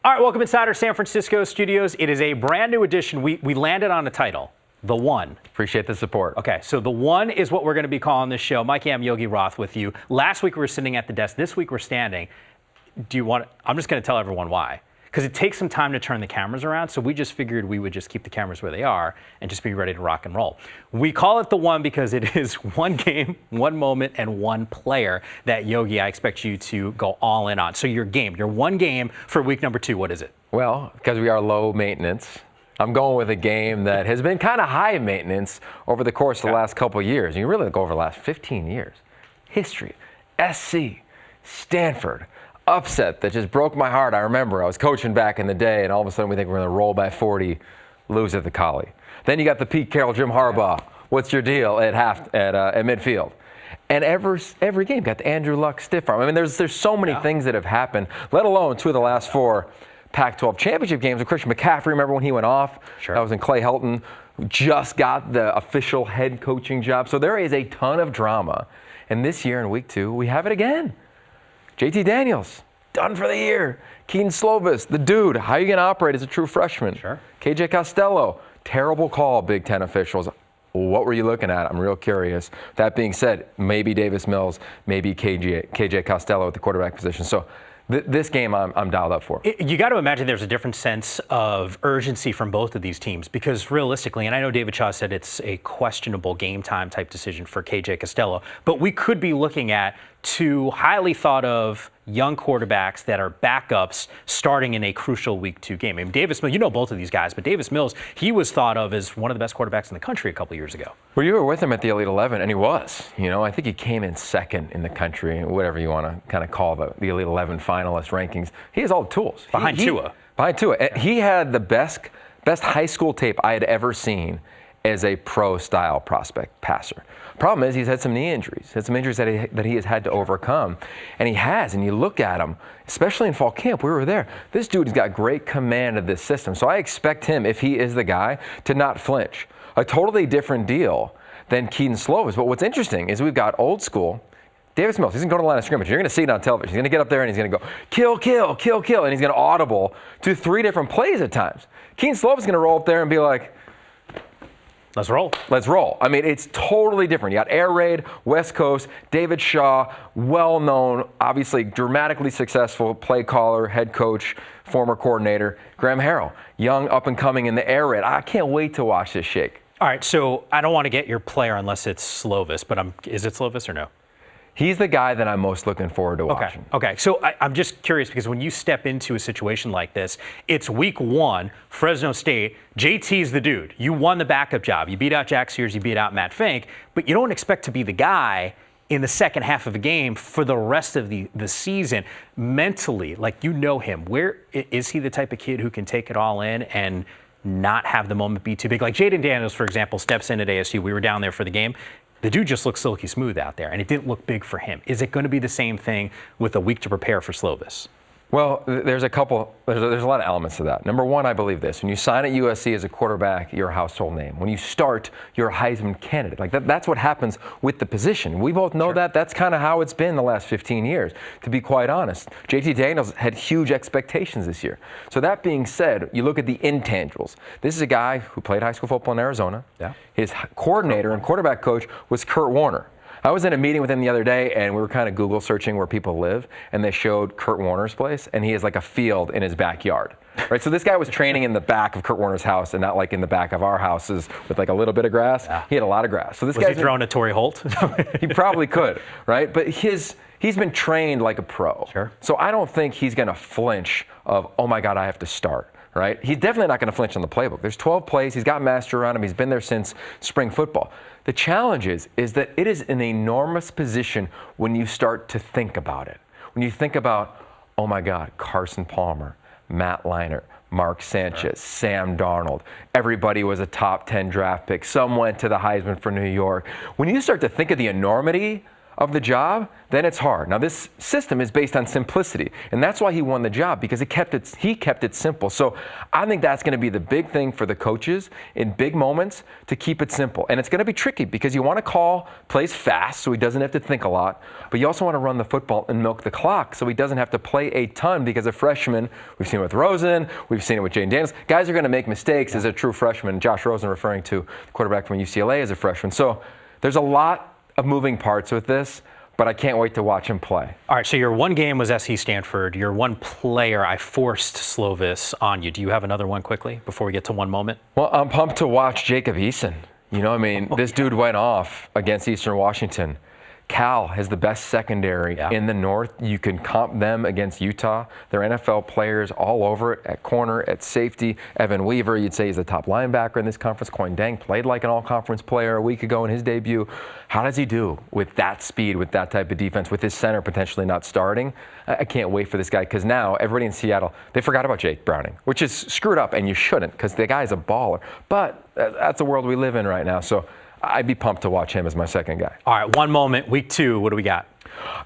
All right, welcome inside our San Francisco studios. It is a brand new edition. We landed on a title, The One. Appreciate the support. Okay, so The One is what we're going to be calling this show. Mike, Yam, Yogi Roth with you. Last week we were sitting at the desk. This week we're standing. I'm just going to tell everyone why. Because it takes some time to turn the cameras around, so we just figured we would just keep the cameras where they are and just be ready to rock and roll. We call it The One because it is one game, one moment, and one player that, Yogi, I expect you to go all in on. So your one game for week number 2, what is it? Well, because we are low maintenance, I'm going with a game that has been kind of high maintenance over the course of the last couple of years. You really go over the last 15 years. History, SC, Stanford, upset that just broke my heart. I remember I was coaching back in the day, and all of a sudden we think we're going to roll by 40, lose at the Collie. Then you got the Pete Carroll, Jim Harbaugh. What's your deal at midfield? And every game got the Andrew Luck stiff arm. I mean, there's so many things that have happened, let alone 2 of the last 4 Pac-12 championship games with Christian McCaffrey. Remember when he went off? Sure. That was in Clay Helton, who just got the official head coaching job. So there is a ton of drama. And this year in week 2, we have it again. JT Daniels, done for the year. Kedon Slovis, the dude. How are you going to operate as a true freshman? Sure. KJ Costello, terrible call, Big Ten officials. What were you looking at? I'm real curious. That being said, maybe Davis Mills, maybe KJ Costello at the quarterback position. So this game I'm dialed up for. You got to imagine there's a different sense of urgency from both of these teams because realistically, and I know David Shaw said it's a questionable game time type decision for KJ Costello, but we could be looking at 2 highly thought of young quarterbacks that are backups starting in a crucial week 2 game. I mean, Davis Mills, you know both of these guys, but Davis Mills, he was thought of as one of the best quarterbacks in the country a couple years ago. Well, you were with him at the Elite 11, and he was. You know, I think he came in second in the country, whatever you want to kind of call the Elite 11 finalist rankings. He has all the tools. Behind Tua. Behind Tua. He had the best high school tape I had ever seen as a pro-style prospect passer. Problem is he's had some knee injuries, that he has had to overcome. And he has, and you look at him, especially in fall camp, we were there, this dude's got great command of this system. So I expect him, if he is the guy, to not flinch. A totally different deal than Kedon Slovis. But what's interesting is we've got old school Davis Mills. He's going to go to the line of scrimmage. You're going to see it on television. He's going to get up there and he's going to go, kill, kill, kill, kill. And he's going to audible to 3 different plays at times. Kedon Slovis is going to roll up there and be like, let's roll. Let's roll. I mean, it's totally different. You got Air Raid, West Coast, David Shaw, well-known, obviously dramatically successful play caller, head coach, former coordinator. Graham Harrell, young, up-and-coming in the Air Raid. I can't wait to watch this shake. All right, so I don't want to get your player unless it's Slovis, but is it Slovis or no? He's the guy that I'm most looking forward to watching. Okay. So I'm just curious because when you step into a situation like this, it's week 1, Fresno State, JT's the dude. You won the backup job. You beat out Jack Sears, you beat out Matt Fink, but you don't expect to be the guy in the second half of a game for the rest of the season. Mentally, like you know him, where is he the type of kid who can take it all in and not have the moment be too big? Like Jaden Daniels, for example, steps in at ASU. We were down there for the game. The dude just looks silky smooth out there, and it didn't look big for him. Is it going to be the same thing with a week to prepare for Slovis? Well, there's a lot of elements to that. Number one, I believe this. When you sign at USC as a quarterback, you're a household name. When you start, you're a Heisman candidate. Like that's what happens with the position. We both know that. That's kind of how it's been the last 15 years, to be quite honest. JT Daniels had huge expectations this year. So that being said, you look at the intangibles. This is a guy who played high school football in Arizona. Yeah. His coordinator and quarterback coach was Kurt Warner. I was in a meeting with him the other day, and we were kind of Google searching where people live, and they showed Kurt Warner's place, and he has like a field in his backyard. Right, so this guy was training in the back of Kurt Warner's house, and not like in the back of our houses with like a little bit of grass. Yeah. He had a lot of grass. So this was he throwing a Torrey Holt? He probably could, right? But he's been trained like a pro. Sure. So I don't think he's going to flinch of, oh my God, I have to start. Right? He's definitely not going to flinch on the playbook. There's 12 plays. He's got master around him. He's been there since spring football. The challenge is that it is an enormous position when you start to think about it. When you think about, oh my God, Carson Palmer, Matt Leinart, Mark Sanchez, Sam Darnold. Everybody was a top 10 draft pick. Some went to the Heisman for New York. When you start to think of the enormity of the job, then it's hard. Now, this system is based on simplicity, and that's why he won the job, because he kept it simple. So I think that's going to be the big thing for the coaches in big moments, to keep it simple. And it's going to be tricky because you want to call plays fast so he doesn't have to think a lot, but you also want to run the football and milk the clock so he doesn't have to play a ton, because a freshman, we've seen it with Rosen, we've seen it with Jaden Daniels, guys are going to make mistakes as a true freshman. Josh Rosen, referring to the quarterback from UCLA, as a freshman. So there's a lot of moving parts with this, but I can't wait to watch him play. All right, so your one game was USC-Stanford. Your one player, I forced Slovis on you. Do you have another one quickly before we get to one moment? Well, I'm pumped to watch Jacob Eason. You know, I mean, this dude went off against Eastern Washington. Cal has the best secondary in the North. You can comp them against Utah. They're NFL players all over it, at corner, at safety. Evan Weaver, you'd say he's the top linebacker in this conference. Coin Dang played like an all-conference player a week ago in his debut. How does he do with that speed, with that type of defense, with his center potentially not starting? I can't wait for this guy, because now everybody in Seattle, they forgot about Jake Browning, which is screwed up, and you shouldn't, because the guy's a baller. But that's the world we live in right now. So I'd be pumped to watch him as my second guy. All right, one moment, week 2, what do we got?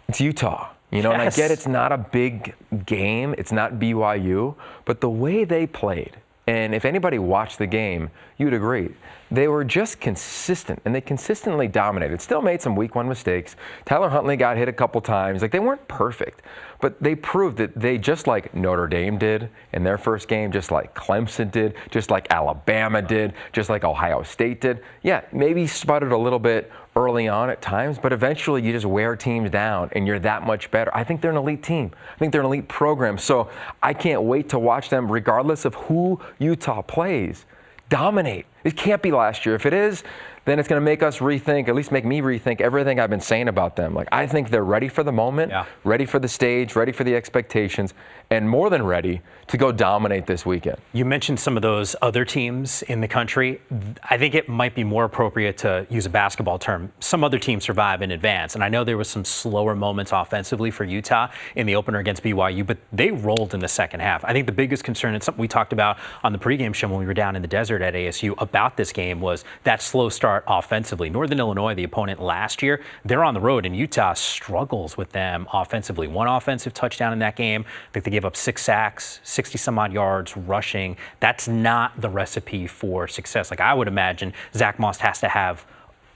It's Utah. You know, and I get it's not a big game. It's not BYU. But the way they played, and if anybody watched the game, you'd agree, they were just consistent, and they consistently dominated. Still made some week 1 mistakes. Tyler Huntley got hit a couple times. Like, they weren't perfect, but they proved that they, just like Notre Dame did in their first game, just like Clemson did, just like Alabama did, just like Ohio State did. Yeah, maybe sputtered a little bit early on at times, but eventually you just wear teams down and you're that much better. I think they're an elite team. I think they're an elite program. So I can't wait to watch them, regardless of who Utah plays, dominate. It can't be last year. If it is, then it's going to make us rethink, at least make me rethink everything I've been saying about them. Like, I think they're ready for the moment, ready for the stage, ready for the expectations, and more than ready to go dominate this weekend. You mentioned some of those other teams in the country. I think it might be more appropriate to use a basketball term. Some other teams survive in advance, and I know there was some slower moments offensively for Utah in the opener against BYU, but they rolled in the second half. I think the biggest concern, and something we talked about on the pregame show when we were down in the desert at ASU about this game, was that slow start offensively. Northern Illinois, the opponent last year, they're on the road, and Utah struggles with them offensively. One offensive touchdown in that game. I think they gave up 6 sacks, 60-some-odd yards rushing. That's not the recipe for success. Like, I would imagine Zach Moss has to have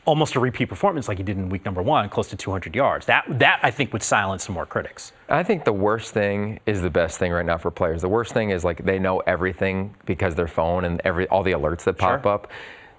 almost a repeat performance like he did in week number 1, close to 200 yards. That I think would silence some more critics. I think the worst thing is the best thing right now for players. The worst thing is, like, they know everything because their phone and all the alerts that pop up.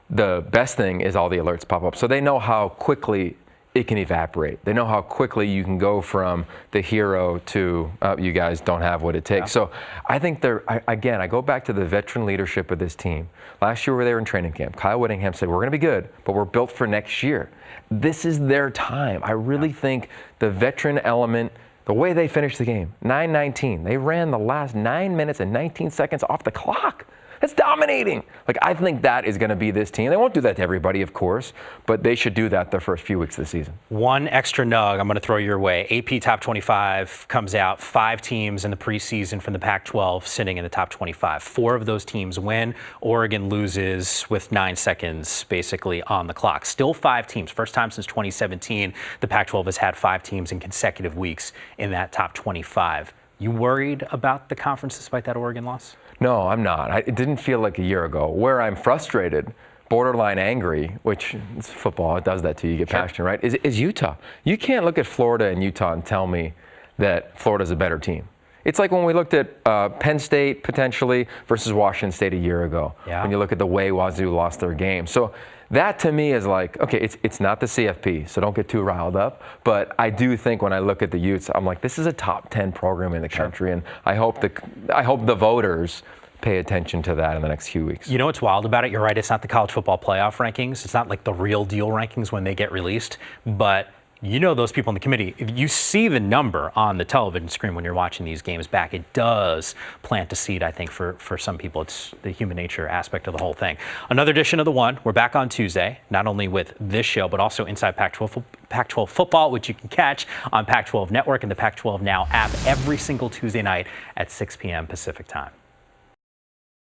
The best thing is all the alerts pop up. So they know how quickly it can evaporate. They know how quickly you can go from the hero to you guys don't have what it takes. So I think I go back to the veteran leadership of this team. Last year we were in training camp. Kyle Whittingham said, we're going to be good, but we're built for next year. This is their time. I really think the veteran element, the way they finished the game, 9-19. They ran the last 9 minutes and 19 seconds off the clock. That's dominating. Like, I think that is going to be this team. They won't do that to everybody, of course, but they should do that the first few weeks of the season. One extra nug I'm going to throw your way. AP Top 25 comes out. 5 teams in the preseason from the Pac-12 sitting in the top 25. 4 of those teams win. Oregon loses with 9 seconds basically on the clock. Still 5 teams. First time since 2017 the Pac-12 has had 5 teams in consecutive weeks in that top 25. You worried about the conference despite that Oregon loss? No, I'm not. It didn't feel like a year ago. Where I'm frustrated, borderline angry, which it's football, it does that to you, you get passionate, right, is Utah. You can't look at Florida and Utah and tell me that Florida's a better team. It's like when we looked at Penn State potentially versus Washington State a year ago. When you look at the way Wazoo lost their game. So that to me is like, okay, it's not the CFP, so don't get too riled up. But I do think when I look at the Utes, I'm like, this is a top 10 program in the country, and I hope the voters pay attention to that in the next few weeks. You know what's wild about it? You're right, it's not the college football playoff rankings. It's not like the real deal rankings when they get released, but you know those people in the committee, if you see the number on the television screen when you're watching these games back, it does plant a seed, I think, for some people. It's the human nature aspect of the whole thing. Another edition of The One. We're back on Tuesday, not only with this show, but also Inside Pac-12 Football, which you can catch on Pac-12 Network and the Pac-12 Now app every single Tuesday night at 6 p.m. Pacific time.